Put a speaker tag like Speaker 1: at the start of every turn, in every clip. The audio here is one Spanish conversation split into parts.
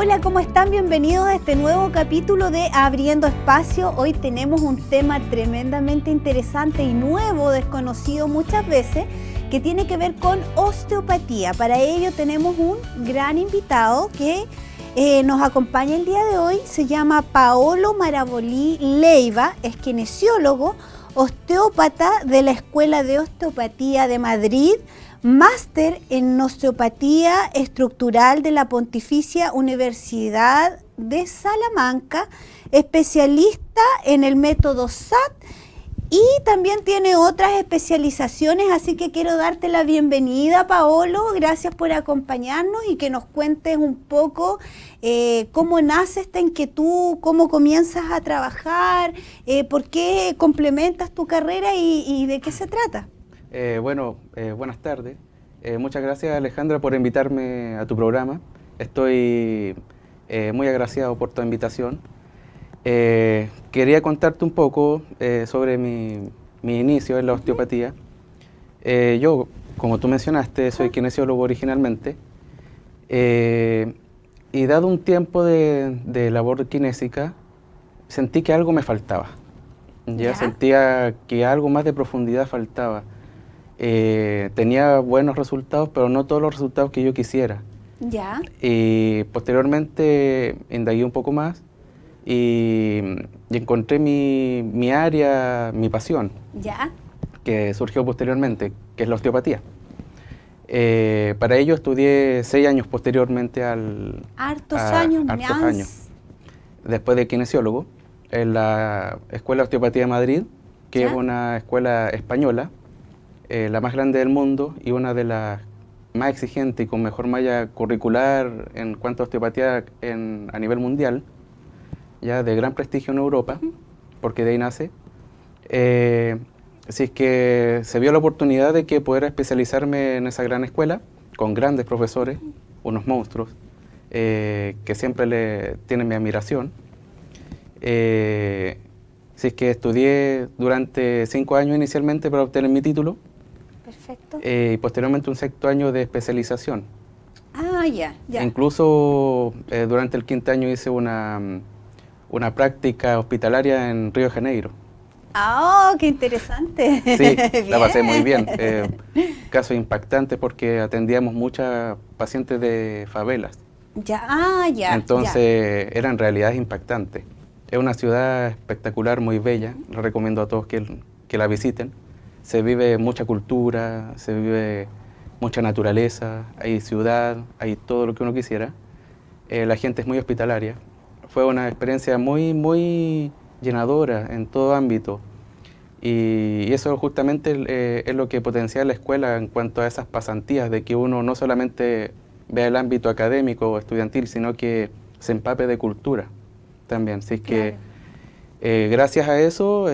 Speaker 1: Hola, ¿cómo están? Bienvenidos a este nuevo capítulo de Abriendo Espacio. Hoy tenemos un tema tremendamente interesante y nuevo, desconocido muchas veces, que tiene que ver con osteopatía. Para ello tenemos un gran invitado que nos acompaña el día de hoy. Se llama Paolo Marabolí Leiva, es kinesiólogo, osteópata de la Escuela de Osteopatía de Madrid, máster en osteopatía estructural de la Pontificia Universidad de Salamanca, especialista en el método SAT y también tiene otras especializaciones, así que quiero darte la bienvenida, Paolo. Gracias por acompañarnos y que nos cuentes un poco cómo nace esta inquietud, cómo comienzas a trabajar, por qué complementas tu carrera y de qué se trata.
Speaker 2: Buenas tardes. Muchas gracias, Alejandra, por invitarme a tu programa. Estoy muy agraciado por tu invitación. Quería contarte un poco sobre mi inicio en la osteopatía. Yo, como tú mencionaste, soy kinesiólogo originalmente, y dado un tiempo de labor kinésica, sentí que algo me faltaba. Ya sentía que algo más de profundidad faltaba. Tenía buenos resultados, pero no todos los resultados que yo quisiera.
Speaker 1: Ya.
Speaker 2: Y posteriormente indagué un poco más y encontré mi área, mi pasión,
Speaker 1: Ya.
Speaker 2: que surgió posteriormente, que es la osteopatía. Para ello estudié 6 años posteriormente
Speaker 1: Hartos años.
Speaker 2: Después de kinesiólogo, en la Escuela de Osteopatía de Madrid, que es una escuela española, la más grande del mundo y una de las más exigentes y con mejor malla curricular en cuanto a osteopatía a nivel mundial, ya de gran prestigio en Europa, porque de ahí nace. Así es que se vio la oportunidad de que poder especializarme en esa gran escuela, con grandes profesores, unos monstruos, que siempre tienen mi admiración. Así es que estudié durante 5 años inicialmente para obtener mi título.
Speaker 1: Perfecto.
Speaker 2: Y posteriormente un 6º año de especialización.
Speaker 1: Ah, ya.
Speaker 2: Incluso durante el 5º año hice una práctica hospitalaria en Río de Janeiro.
Speaker 1: ¡Oh, qué interesante!
Speaker 2: Sí, la pasé muy bien. Casos impactantes porque atendíamos muchas pacientes de favelas.
Speaker 1: Ya.
Speaker 2: Entonces eran realidades impactantes. Es una ciudad espectacular, muy bella. Les recomiendo a todos que la visiten. Se vive mucha cultura, se vive mucha naturaleza, hay ciudad, hay todo lo que uno quisiera. La gente es muy hospitalaria. Fue una experiencia muy, muy llenadora en todo ámbito. Y eso justamente es lo que potencia la escuela en cuanto a esas pasantías, de que uno no solamente vea el ámbito académico o estudiantil, sino que se empape de cultura también. Así que gracias a eso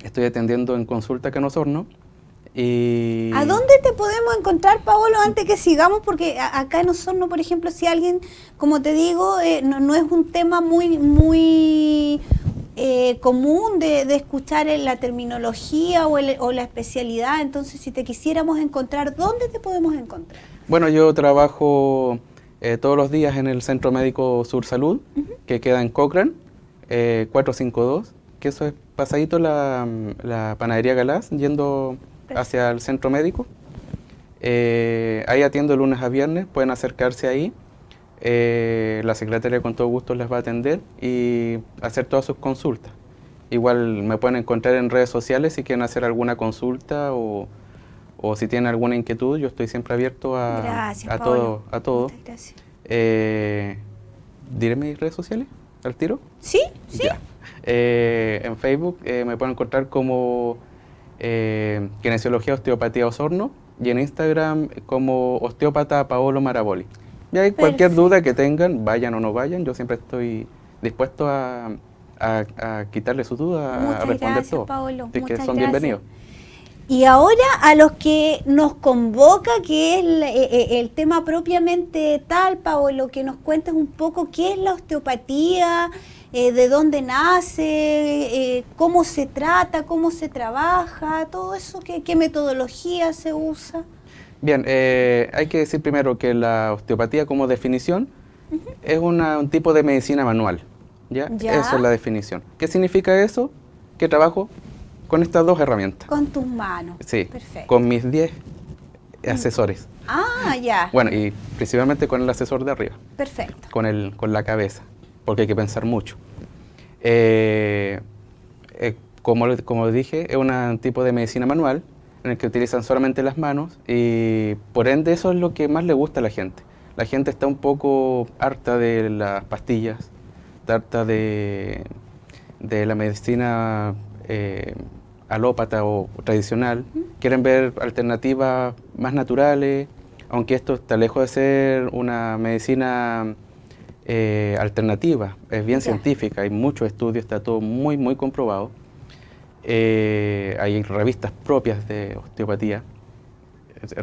Speaker 2: estoy atendiendo en consulta acá en Osorno.
Speaker 1: ¿A dónde te podemos encontrar, Paolo, antes que sigamos? Porque acá en Osorno, por ejemplo, si alguien, como te digo, no es un tema muy común de escuchar la terminología o la especialidad, entonces si te quisiéramos encontrar, ¿dónde te podemos encontrar?
Speaker 2: Bueno, yo trabajo todos los días en el Centro Médico Sur Salud, que queda en Cochrane, 452, que eso es pasadito la Panadería Galás, yendo hacia el centro médico. Ahí atiendo de lunes a viernes, pueden acercarse ahí. La secretaria con todo gusto les va a atender y hacer todas sus consultas. Igual me pueden encontrar en redes sociales si quieren hacer alguna consulta o si tienen alguna inquietud. Yo estoy siempre abierto a todo. Muchas gracias. ¿Diré mis redes sociales al tiro?
Speaker 1: Sí.
Speaker 2: Ya. En Facebook me pueden encontrar como Kinesiología Osteopatía Osorno y en Instagram como Osteópata Paolo Marabolí. Y ahí cualquier duda que tengan, vayan o no vayan, yo siempre estoy dispuesto a quitarle sus dudas, a responder todo.
Speaker 1: Paolo.
Speaker 2: Así que son bienvenidos.
Speaker 1: Y ahora a los que nos convoca, que es el tema propiamente tal, Paolo, que nos cuentes un poco qué es la osteopatía, de dónde nace, cómo se trata, cómo se trabaja, todo eso, qué metodología se usa.
Speaker 2: Bien, hay que decir primero que la osteopatía como definición es un tipo de medicina manual, ¿ya?
Speaker 1: Ya.
Speaker 2: Eso es la definición. ¿Qué significa eso? Que trabajo con estas dos herramientas.
Speaker 1: Con tus manos.
Speaker 2: Sí,
Speaker 1: Perfecto.
Speaker 2: con mis 10 asesores.
Speaker 1: Ah, ya.
Speaker 2: Bueno, y principalmente con el asesor de arriba,
Speaker 1: Perfecto.
Speaker 2: con la cabeza, porque hay que pensar mucho. Como dije, es un tipo de medicina manual en el que utilizan solamente las manos y por ende eso es lo que más le gusta a la gente. La gente está un poco harta de las pastillas, está harta de la medicina alópata o tradicional. Quieren ver alternativas más naturales, aunque esto está lejos de ser una medicina alternativa, es bien científica, hay muchos estudios, está todo muy, muy comprobado. Hay revistas propias de osteopatía,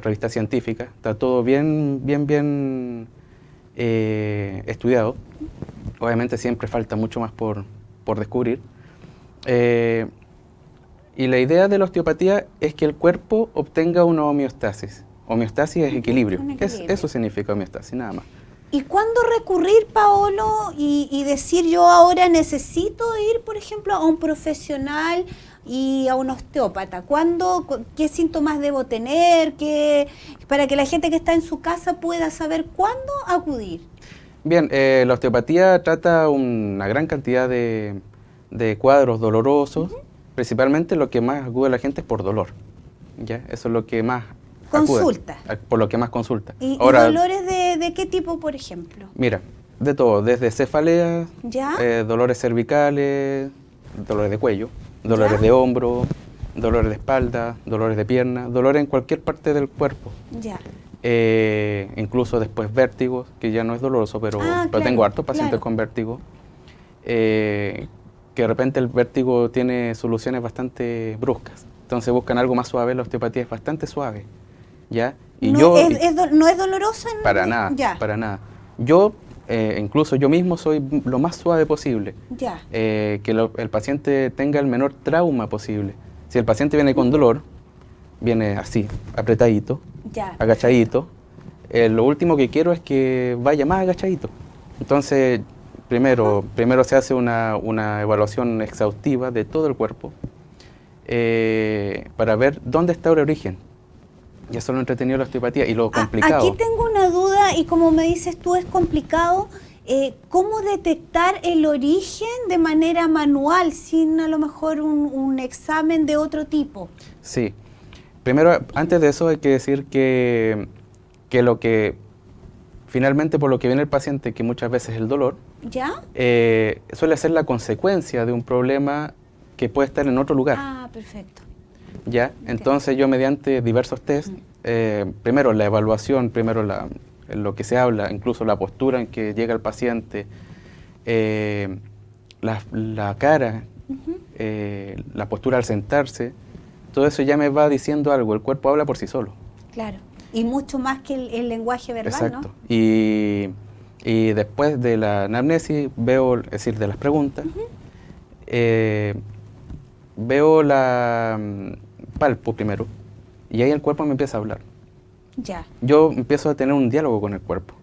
Speaker 2: revistas científicas, está todo bien estudiado. Obviamente siempre falta mucho más por descubrir. Y la idea de la osteopatía es que el cuerpo obtenga una homeostasis. Homeostasis es equilibrio. Eso significa homeostasis, nada más.
Speaker 1: ¿Y cuándo recurrir, Paolo, y decir yo ahora necesito ir, por ejemplo, a un profesional y a un osteópata? ¿Qué síntomas debo tener? Para que la gente que está en su casa pueda saber cuándo acudir.
Speaker 2: Bien, la osteopatía trata una gran cantidad de cuadros dolorosos. Principalmente lo que más acude a la gente es por dolor. ¿Ya? Eso es lo que más
Speaker 1: consulta.
Speaker 2: Por lo que más consulta.
Speaker 1: ¿Y dolores de qué tipo, por ejemplo?
Speaker 2: Mira, de todo, desde cefaleas, dolores cervicales, dolores de cuello, dolores de hombro, dolores de espalda, dolores de pierna, dolores en cualquier parte del cuerpo.
Speaker 1: Ya.
Speaker 2: Incluso después vértigos, que ya no es doloroso, pero tengo hartos pacientes con vértigo. Que de repente el vértigo tiene soluciones bastante bruscas. Entonces buscan algo más suave, la osteopatía es bastante suave. ¿Ya? Y
Speaker 1: ¿No es dolorosa?
Speaker 2: Para nada, para nada. Incluso yo mismo soy lo más suave posible.
Speaker 1: Ya.
Speaker 2: Que el paciente tenga el menor trauma posible. Si el paciente viene con dolor, viene así, apretadito, agachadito. Lo último que quiero es que vaya más agachadito. Entonces, primero se hace una evaluación exhaustiva de todo el cuerpo para ver dónde está el origen. Y eso es lo entretenido de la osteopatía y lo complicado.
Speaker 1: Aquí tengo una duda y como me dices tú es complicado. ¿Cómo detectar el origen de manera manual sin a lo mejor un examen de otro tipo?
Speaker 2: Sí. Primero, antes de eso hay que decir que lo que finalmente por lo que viene el paciente, que muchas veces es el dolor, suele ser la consecuencia de un problema que puede estar en otro lugar.
Speaker 1: Ah, perfecto.
Speaker 2: ¿Ya? Entonces yo mediante diversos test, primero la evaluación, lo que se habla, incluso la postura en que llega el paciente, la cara, la postura al sentarse, todo eso ya me va diciendo algo, el cuerpo habla por sí solo.
Speaker 1: Claro, y mucho más que el lenguaje verbal,
Speaker 2: exacto.
Speaker 1: ¿no?
Speaker 2: Y después de la anamnesis veo, es decir, de las preguntas, veo la palpo primero, y ahí el cuerpo me empieza a hablar.
Speaker 1: Ya.
Speaker 2: Yo empiezo a tener un diálogo con el cuerpo.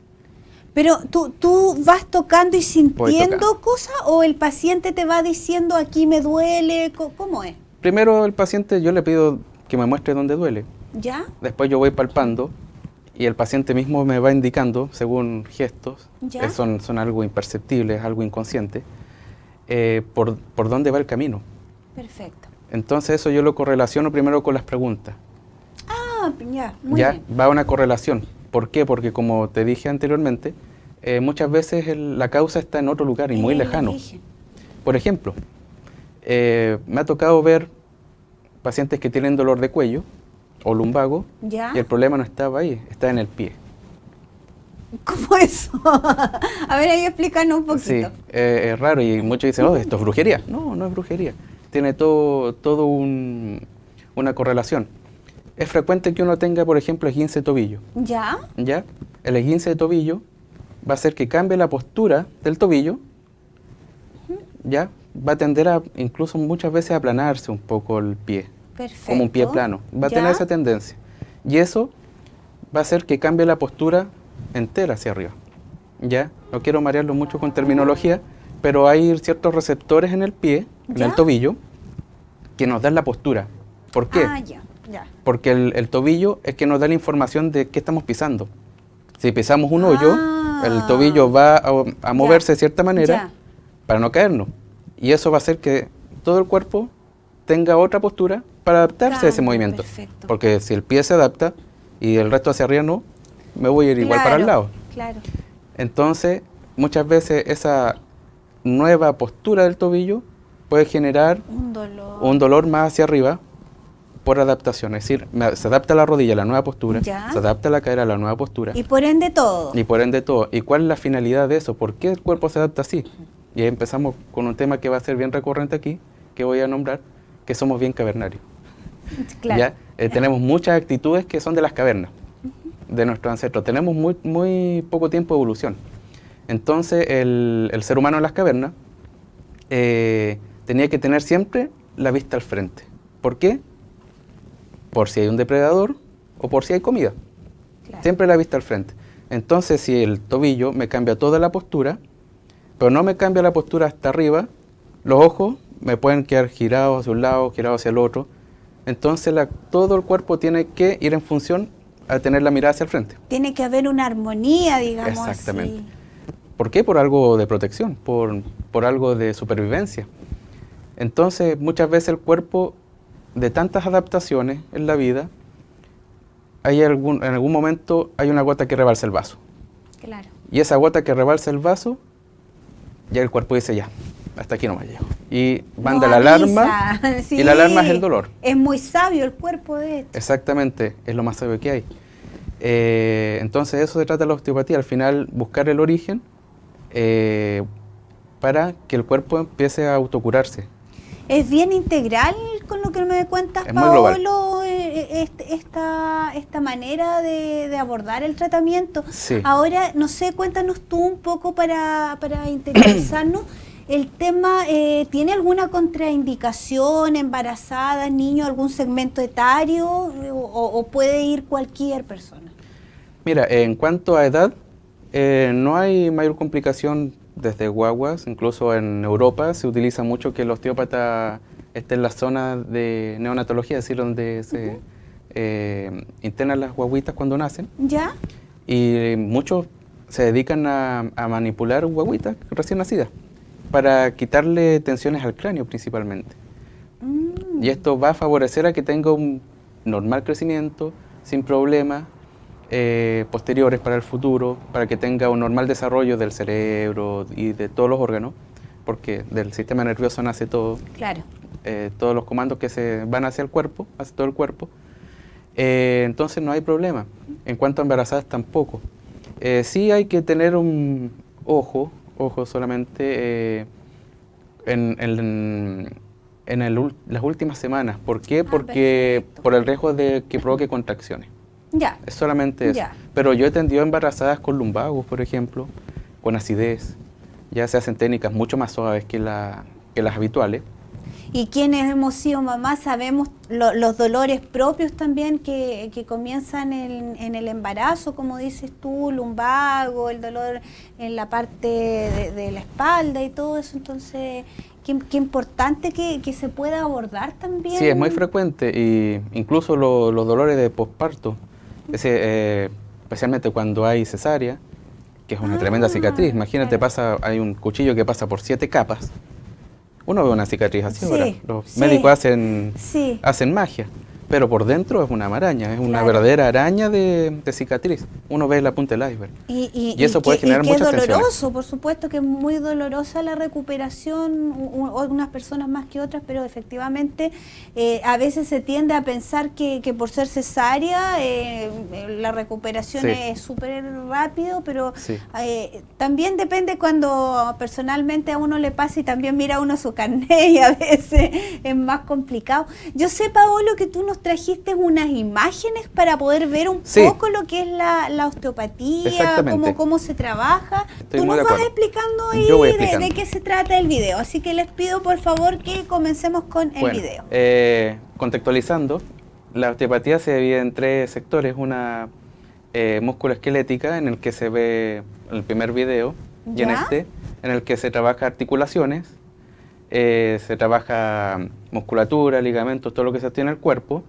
Speaker 1: Pero tú vas tocando y sintiendo cosas, o el paciente te va diciendo aquí me duele, ¿cómo es?
Speaker 2: Primero el paciente yo le pido que me muestre dónde duele.
Speaker 1: ¿Ya?
Speaker 2: Después yo voy palpando y el paciente mismo me va indicando según gestos, que son algo imperceptibles, algo inconsciente, por dónde va el camino.
Speaker 1: Perfecto.
Speaker 2: Entonces eso yo lo correlaciono primero con las preguntas.
Speaker 1: Ah, ya, muy bien.
Speaker 2: Va una correlación. ¿Por qué? Porque como te dije anteriormente, muchas veces la causa está en otro lugar y muy lejano. Por ejemplo, me ha tocado ver pacientes que tienen dolor de cuello o lumbago y el problema no estaba ahí, está en el pie.
Speaker 1: ¿Cómo eso? A ver, ahí explícanos un poquito.
Speaker 2: Sí, es raro y muchos dicen, oh, esto es brujería. No, no es brujería. Tiene todo una correlación. Es frecuente que uno tenga, por ejemplo, esguince de tobillo. ¿Ya? El esguince de tobillo va a hacer que cambie la postura del tobillo, ¿ya? Va a tender a, incluso muchas veces, a aplanarse un poco el pie.
Speaker 1: Perfecto.
Speaker 2: Como un pie plano. Va a tener esa tendencia. Y eso va a hacer que cambie la postura entera hacia arriba. ¿Ya? no quiero marearlo mucho con terminología, pero hay ciertos receptores en el pie, en
Speaker 1: ¿Ya?
Speaker 2: el tobillo, que nos dan la postura. ¿Por qué?
Speaker 1: Ah, ya, ya.
Speaker 2: Porque el tobillo es que nos da la información de qué estamos pisando. Si pisamos un hoyo, el tobillo va a moverse de cierta manera
Speaker 1: Ya.
Speaker 2: para no caernos. Y eso va a hacer que todo el cuerpo tenga otra postura para adaptarse a ese
Speaker 1: Claro,
Speaker 2: movimiento.
Speaker 1: perfecto.
Speaker 2: Porque si el pie se adapta y el resto hacia arriba no, me voy a ir igual para el lado.
Speaker 1: Claro.
Speaker 2: Entonces, muchas veces esa nueva postura del tobillo puede generar un dolor más hacia arriba por adaptación. Es decir, se adapta la rodilla a la nueva postura,
Speaker 1: Ya.
Speaker 2: se adapta la cadera a la nueva postura.
Speaker 1: Y por ende todo.
Speaker 2: Y por ende todo. ¿Y cuál es la finalidad de eso? ¿Por qué el cuerpo se adapta así? Y ahí empezamos con un tema que va a ser bien recurrente aquí, que voy a nombrar, que somos bien cavernarios.
Speaker 1: Claro.
Speaker 2: ¿Ya? Tenemos muchas actitudes que son de las cavernas, de nuestros ancestros. Tenemos muy poco tiempo de evolución. Entonces, el ser humano en las cavernas tenía que tener siempre la vista al frente. ¿Por qué? Por si hay un depredador o por si hay comida.
Speaker 1: Claro.
Speaker 2: Siempre la vista al frente. Entonces, si el tobillo me cambia toda la postura, pero no me cambia la postura hasta arriba, los ojos me pueden quedar girados hacia un lado, girados hacia el otro. Entonces, todo el cuerpo tiene que ir en función a tener la mirada hacia el frente.
Speaker 1: Tiene que haber una armonía, digamos.
Speaker 2: Exactamente.
Speaker 1: Así.
Speaker 2: ¿Por qué? Por algo de protección, por algo de supervivencia. Entonces, muchas veces el cuerpo, de tantas adaptaciones en la vida, en algún momento hay una gota que rebalsa el vaso.
Speaker 1: Claro.
Speaker 2: Y esa gota que rebalsa el vaso, ya el cuerpo dice ya, hasta aquí no me llego. Y manda la alarma,
Speaker 1: Sí.
Speaker 2: y la alarma es el dolor.
Speaker 1: Es muy sabio el cuerpo de esto.
Speaker 2: Exactamente, es lo más sabio que hay. Entonces eso se trata de la osteopatía, al final buscar el origen para que el cuerpo empiece a autocurarse.
Speaker 1: Es bien integral con lo que me cuentas,
Speaker 2: Es muy global.
Speaker 1: Paolo, esta manera de abordar el tratamiento.
Speaker 2: Sí.
Speaker 1: Ahora, no sé, cuéntanos tú un poco para interiorizarnos. ¿El tema tiene alguna contraindicación, embarazadas, niños, algún segmento etario o puede ir cualquier persona?
Speaker 2: Mira, en cuanto a edad, no hay mayor complicación desde guaguas, incluso en Europa se utiliza mucho que el osteópata esté en la zona de neonatología, es decir, donde se internan las guaguitas cuando nacen.
Speaker 1: ¿Ya?
Speaker 2: Y muchos se dedican a manipular guaguitas recién nacidas para quitarle tensiones al cráneo principalmente. Y esto va a favorecer a que tenga un normal crecimiento, sin problemas posteriores para el futuro, para que tenga un normal desarrollo del cerebro y de todos los órganos, porque del sistema nervioso nace todo,
Speaker 1: Claro.
Speaker 2: todos los comandos que se van hacia el cuerpo, hacia todo el cuerpo. Entonces no hay problema. En cuanto a embarazadas tampoco. Sí hay que tener un ojo solamente las últimas semanas. ¿Por qué? Porque
Speaker 1: perfecto.
Speaker 2: por el riesgo de que provoque contracciones.
Speaker 1: Ya.
Speaker 2: Es solamente eso.
Speaker 1: Ya.
Speaker 2: Pero yo he atendido embarazadas con lumbagos, por ejemplo, con acidez. Ya se hacen técnicas mucho más suaves que las habituales.
Speaker 1: Y quienes hemos sido mamás sabemos los dolores propios también que comienzan en el embarazo, como dices tú, lumbago, el dolor en la parte de la espalda y todo eso. Entonces, qué importante que se pueda abordar también.
Speaker 2: Sí, es muy frecuente, y incluso los dolores de posparto, especialmente cuando hay cesárea, que es una tremenda cicatriz. Imagínate,
Speaker 1: claro.
Speaker 2: hay un cuchillo que pasa por 7 capas. Uno ve una cicatriz así
Speaker 1: Sí,
Speaker 2: ahora. Los
Speaker 1: sí.
Speaker 2: médicos hacen
Speaker 1: Sí.
Speaker 2: magia, pero por dentro es una maraña, es una
Speaker 1: Claro.
Speaker 2: verdadera araña de cicatriz. Uno ve la punta del iceberg. Y eso puede generar muchas
Speaker 1: qué
Speaker 2: tensiones.
Speaker 1: doloroso, por supuesto que es muy dolorosa la recuperación, unas personas más que otras, pero efectivamente a veces se tiende a pensar que por ser cesárea la recuperación
Speaker 2: Sí.
Speaker 1: es súper rápido, pero
Speaker 2: Sí.
Speaker 1: también depende cuando personalmente a uno le pasa y también mira uno su carnet y a veces es más complicado. Yo sé, Paolo, que tú nos trajiste unas imágenes para poder ver un
Speaker 2: Sí.
Speaker 1: poco lo que es la osteopatía,
Speaker 2: Exactamente.
Speaker 1: cómo se trabaja.
Speaker 2: Estoy
Speaker 1: Tú
Speaker 2: muy
Speaker 1: nos
Speaker 2: de
Speaker 1: vas
Speaker 2: acuerdo.
Speaker 1: explicando ahí
Speaker 2: Yo voy explicando.
Speaker 1: de qué se trata el video. Así que les pido por favor que comencemos con el
Speaker 2: Bueno,
Speaker 1: video.
Speaker 2: contextualizando, la osteopatía se divide en 3 sectores. Una musculoesquelética, en el que se ve en el primer video Y en
Speaker 1: ¿Ya?
Speaker 2: este, en el que se trabaja articulaciones, se trabaja musculatura, ligamentos, todo lo que se tiene en el cuerpo.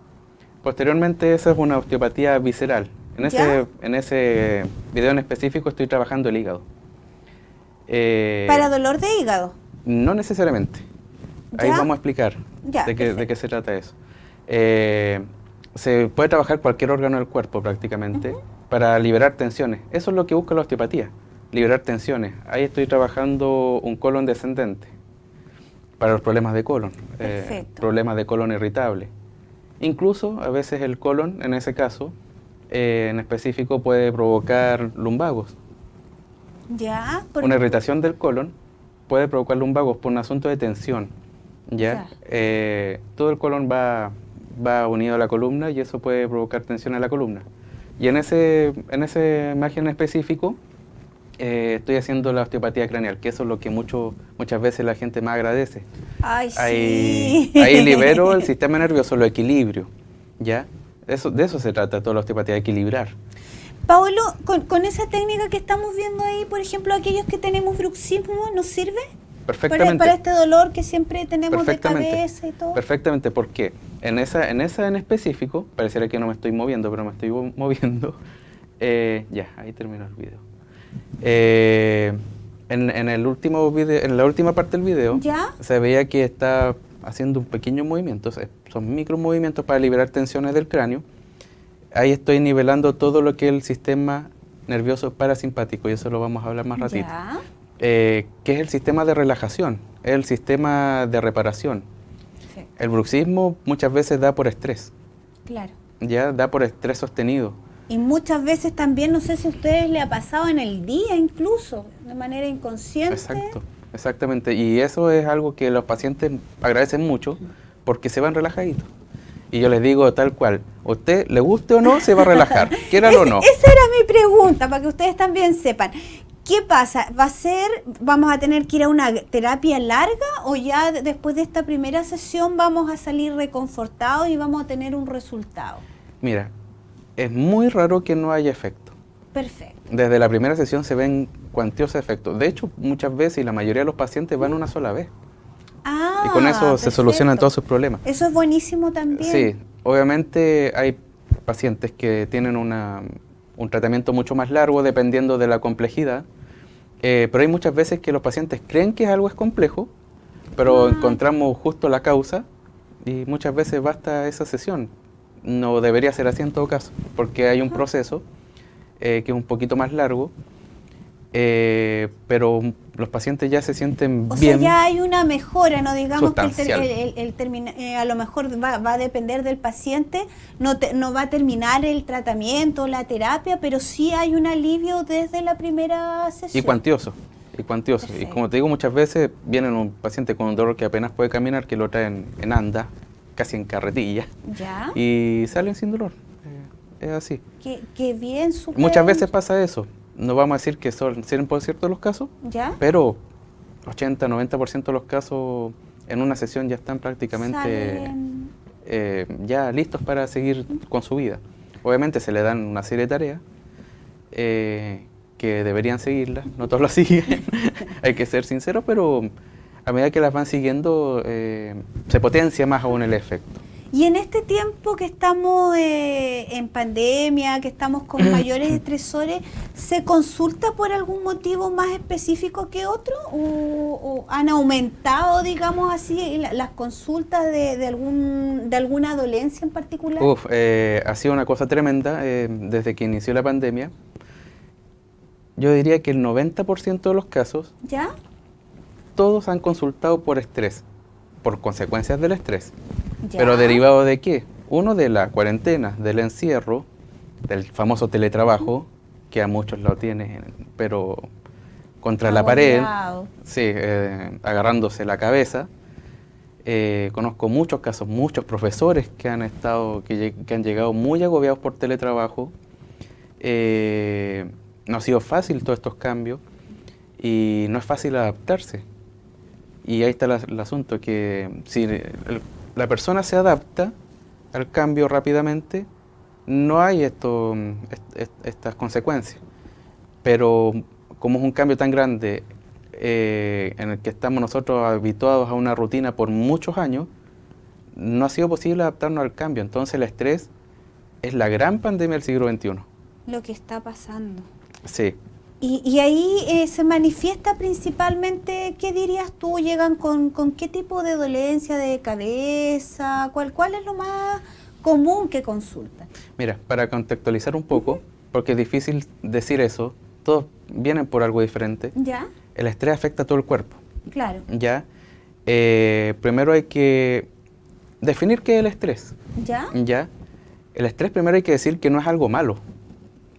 Speaker 2: Posteriormente, esa es una osteopatía visceral.
Speaker 1: ¿Ya?
Speaker 2: En ese video en específico estoy trabajando el hígado.
Speaker 1: Para dolor de hígado.
Speaker 2: No necesariamente. Ahí
Speaker 1: ¿Ya?
Speaker 2: vamos a explicar
Speaker 1: Ya,
Speaker 2: de
Speaker 1: perfecto.
Speaker 2: qué se trata eso. Se puede trabajar cualquier órgano del cuerpo prácticamente para liberar tensiones. Eso es lo que busca la osteopatía, liberar tensiones. Ahí estoy trabajando un colon descendente para los problemas de colon,
Speaker 1: Perfecto.
Speaker 2: problemas de colon irritable. Incluso a veces el colon, en ese caso, en específico puede provocar lumbagos.
Speaker 1: ¿Ya?
Speaker 2: Una irritación del colon puede provocar lumbagos por un asunto de tensión. ¿Ya? Todo el colon va unido a la columna y eso puede provocar tensión en la columna. Y en esa imagen específico estoy haciendo la osteopatía craneal, que eso es lo que muchas veces la gente más agradece.
Speaker 1: Ay,
Speaker 2: Ahí,
Speaker 1: sí.
Speaker 2: ahí libero el sistema nervioso, lo equilibrio. ¿Ya? De eso se trata toda la osteopatía, de equilibrar.
Speaker 1: Paolo, con esa técnica que estamos viendo ahí, por ejemplo, aquellos que tenemos bruxismo, ¿nos sirve?
Speaker 2: Perfectamente.
Speaker 1: Para este dolor que siempre tenemos de
Speaker 2: Perfectamente.
Speaker 1: cabeza y todo.
Speaker 2: Perfectamente, ¿por qué? En esa en específico, pareciera que no me estoy moviendo, pero me estoy moviendo. Ya, ahí terminó el video. En el último video, en la última parte del video,
Speaker 1: ¿Ya?
Speaker 2: se veía que está haciendo un pequeño movimiento, son micro movimientos para liberar tensiones del cráneo. Ahí estoy nivelando todo lo que es el sistema nervioso parasimpático, y eso lo vamos a hablar más ratito.
Speaker 1: ¿Ya?
Speaker 2: Que es el sistema de relajación, es el sistema de reparación.
Speaker 1: Sí.
Speaker 2: El bruxismo muchas veces da por estrés,
Speaker 1: Claro.
Speaker 2: ya da por estrés sostenido.
Speaker 1: Y muchas veces también, no sé si a ustedes le ha pasado en el día incluso, de manera inconsciente.
Speaker 2: Exacto, exactamente. Y eso es algo que los pacientes agradecen mucho porque se van relajaditos. Y yo les digo tal cual, usted le guste o no, se va a relajar, quiéralo o no.
Speaker 1: Esa era mi pregunta, para que ustedes también sepan. ¿Qué pasa? ¿Vamos a tener que ir a una terapia larga o ya después de esta primera sesión vamos a salir reconfortados y vamos a tener un resultado?
Speaker 2: Mira, es muy raro que no haya efecto.
Speaker 1: Perfecto.
Speaker 2: Desde la primera sesión se ven cuantiosos efectos. De hecho, muchas veces y la mayoría de los pacientes van una sola vez.
Speaker 1: Ah,
Speaker 2: Y con eso se
Speaker 1: perfecto.
Speaker 2: solucionan todos sus problemas.
Speaker 1: Eso es buenísimo también.
Speaker 2: Sí, obviamente hay pacientes que tienen un tratamiento mucho más largo dependiendo de la complejidad, pero hay muchas veces que los pacientes creen que algo es complejo, pero encontramos justo la causa y muchas veces basta esa sesión. No debería ser así en todo caso, porque hay un proceso que es un poquito más largo, pero los pacientes ya se sienten
Speaker 1: O
Speaker 2: bien.
Speaker 1: sea, ya hay una mejora, no digamos que
Speaker 2: Sustancial.
Speaker 1: a lo mejor va a depender del paciente, no va a terminar el tratamiento, la terapia, pero sí hay un alivio desde la primera sesión.
Speaker 2: Y cuantioso. Y
Speaker 1: Perfecto.
Speaker 2: como te digo, muchas veces vienen un paciente con un dolor que apenas puede caminar, que lo traen en anda, casi en carretilla,
Speaker 1: ¿Ya?
Speaker 2: y salen sin dolor. Es así.
Speaker 1: Qué bien, súper.
Speaker 2: Muchas veces pasa eso. No vamos a decir que son 100% de los casos,
Speaker 1: ¿Ya?
Speaker 2: pero 80-90% de los casos en una sesión ya están prácticamente
Speaker 1: Salen.
Speaker 2: ya listos para seguir con su vida. Obviamente se le dan una serie de tareas que deberían seguirlas, no todos las siguen, hay que ser sinceros, pero a medida que las van siguiendo se potencia más aún el efecto.
Speaker 1: Y en este tiempo que estamos en pandemia, que estamos con mayores estresores, ¿se consulta por algún motivo más específico que otro? ¿O han aumentado, digamos así, las consultas de alguna dolencia en particular?
Speaker 2: Ha sido una cosa tremenda desde que inició la pandemia. Yo diría que el 90% de los casos,
Speaker 1: ¿Ya?
Speaker 2: todos han consultado por estrés, por consecuencias del estrés.
Speaker 1: ¿Ya?
Speaker 2: ¿Pero derivado de qué? Uno, de la cuarentena, del encierro, del famoso teletrabajo, que a muchos lo tienen, pero contra la pared, sí, agarrándose la cabeza. Conozco muchos casos, muchos profesores que han llegado muy agobiados por teletrabajo. No ha sido fácil todos estos cambios y no es fácil adaptarse. Y ahí está el asunto, que si la persona se adapta al cambio rápidamente, no hay estas consecuencias. Pero como es un cambio tan grande en el que estamos nosotros habituados a una rutina por muchos años, no ha sido posible adaptarnos al cambio. Entonces el estrés es la gran pandemia del siglo XXI.
Speaker 1: Lo que está pasando.
Speaker 2: Sí.
Speaker 1: Y ahí se manifiesta principalmente, ¿qué dirías tú? ¿Llegan con qué tipo de dolencia de cabeza? ¿Cuál es lo más común que consultan?
Speaker 2: Mira, para contextualizar un poco, porque es difícil decir eso, todos vienen por algo diferente.
Speaker 1: ¿Ya?
Speaker 2: El estrés afecta a todo el cuerpo.
Speaker 1: Claro.
Speaker 2: ¿Ya? Primero hay que definir qué es el estrés.
Speaker 1: ¿Ya?
Speaker 2: ¿Ya? El estrés primero hay que decir que no es algo malo.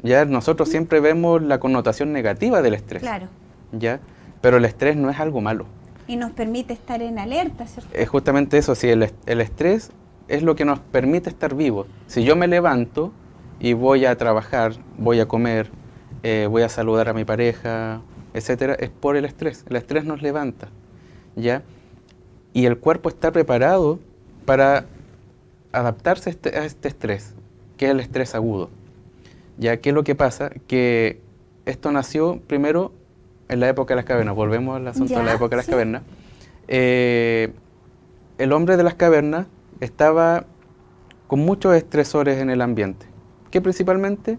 Speaker 2: Ya nosotros siempre vemos la connotación negativa del estrés.
Speaker 1: Claro.
Speaker 2: ¿Ya? Pero el estrés no es algo malo.
Speaker 1: Y nos permite estar en alerta, ¿cierto?
Speaker 2: Es justamente eso, si el estrés es lo que nos permite estar vivos. Si yo me levanto y voy a trabajar, voy a comer, voy a saludar a mi pareja, etcétera, es por el estrés. El estrés nos levanta, ¿ya? Y el cuerpo está preparado para adaptarse a este estrés, que es el estrés agudo. ¿Ya? ¿Qué es lo que pasa? Que esto nació primero en la época de las cavernas. Volvemos al asunto de la época de las cavernas. El hombre de las cavernas estaba con muchos estresores en el ambiente. Que principalmente,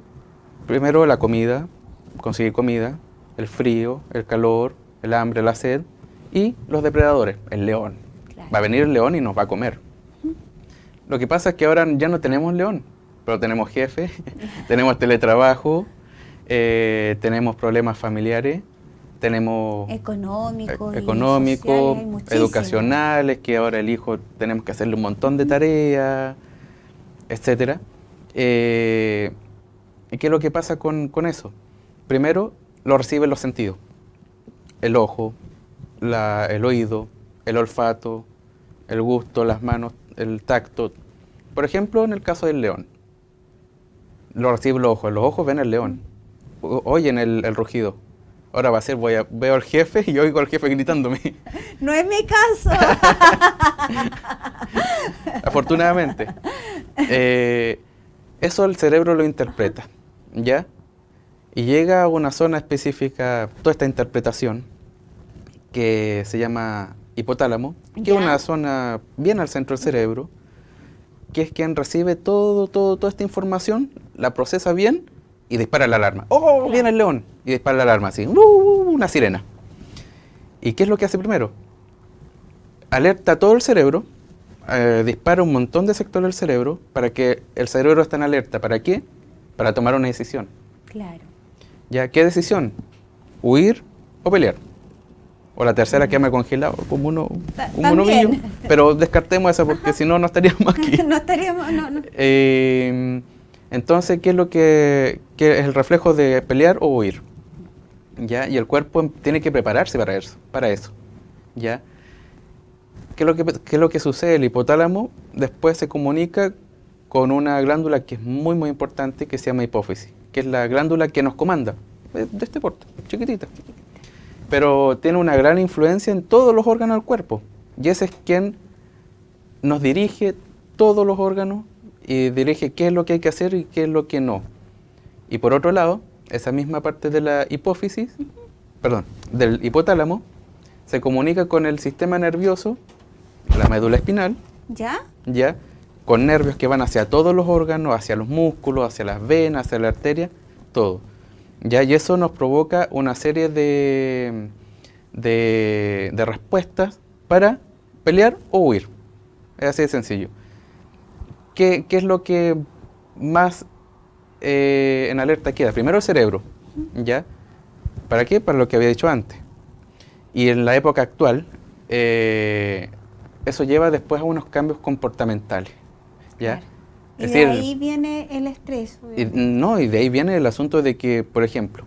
Speaker 2: primero la comida, conseguir comida, el frío, el calor, el hambre, la sed, y los depredadores, el león. Claro. Va a venir el león y nos va a comer. Lo que pasa es que ahora ya no tenemos león, pero tenemos jefe, tenemos teletrabajo, tenemos problemas familiares, tenemos
Speaker 1: económicos,
Speaker 2: educacionales, que ahora el hijo tenemos que hacerle un montón de tareas, etcétera. ¿Y qué es lo que pasa con eso? Primero, lo reciben los sentidos. El ojo, el oído, el olfato, el gusto, las manos, el tacto. Por ejemplo, en el caso del león, lo reciben los ojos ven el león, oyen el rugido. Ahora va a ser, veo al jefe y oigo al jefe gritándome.
Speaker 1: No es mi caso.
Speaker 2: Afortunadamente. Eso el cerebro lo interpreta, ¿ya? Y llega a una zona específica, toda esta interpretación, que se llama hipotálamo, que es una zona bien al centro del cerebro, que es quien recibe toda esta información, la procesa bien y dispara la alarma. ¡Oh, viene el león! Y dispara la alarma así, una sirena. ¿Y qué es lo que hace primero? Alerta a todo el cerebro, dispara un montón de sectores del cerebro para que el cerebro esté en alerta. ¿Para qué? Para tomar una decisión.
Speaker 1: Claro.
Speaker 2: ¿Ya? ¿Qué decisión? ¿Huir o pelear? O la tercera, quedarme congelado, como un novillo. Pero descartemos esa porque si no, no estaríamos aquí.
Speaker 1: No estaríamos, no.
Speaker 2: Entonces, ¿qué es lo que es el reflejo de pelear o huir? ¿Ya? Y el cuerpo tiene que prepararse para eso. ¿Ya? ¿Qué es lo que sucede? El hipotálamo después se comunica con una glándula que es muy, muy importante, que se llama hipófisis, que es la glándula que nos comanda, de este porte, chiquitita. Pero tiene una gran influencia en todos los órganos del cuerpo. Y ese es quien nos dirige todos los órganos y dirige qué es lo que hay que hacer y qué es lo que no. Y por otro lado, esa misma parte de la hipófisis, del hipotálamo, se comunica con el sistema nervioso, la médula espinal, ¿ya? Con nervios que van hacia todos los órganos, hacia los músculos, hacia las venas, hacia la arteria, todo. ¿Ya? Y eso nos provoca una serie de respuestas para pelear o huir. Es así de sencillo. ¿Qué es lo que más en alerta queda? Primero el cerebro. ¿Ya? ¿Para qué? Para lo que había dicho antes. Y en la época actual, eso lleva después a unos cambios comportamentales. ¿Ya?
Speaker 1: Claro. Y de ahí viene el estrés.
Speaker 2: Y de ahí viene el asunto de que, por ejemplo,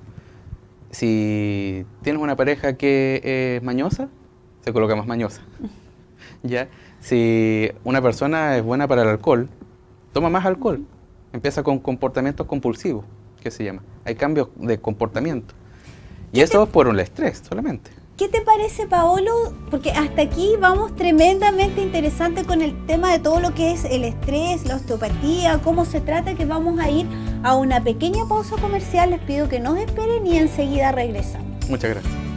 Speaker 2: si tienes una pareja que es mañosa, se coloca más mañosa. ¿Ya? Si una persona es buena para el alcohol, toma más alcohol. Empieza con comportamientos compulsivos, que se llama. Hay cambios de comportamiento. Y eso es por el estrés solamente.
Speaker 1: ¿Qué te parece, Paolo? Porque hasta aquí vamos tremendamente interesante con el tema de todo lo que es el estrés, la osteopatía, cómo se trata, que vamos a ir a una pequeña pausa comercial. Les pido que nos esperen y enseguida regresamos.
Speaker 2: Muchas gracias.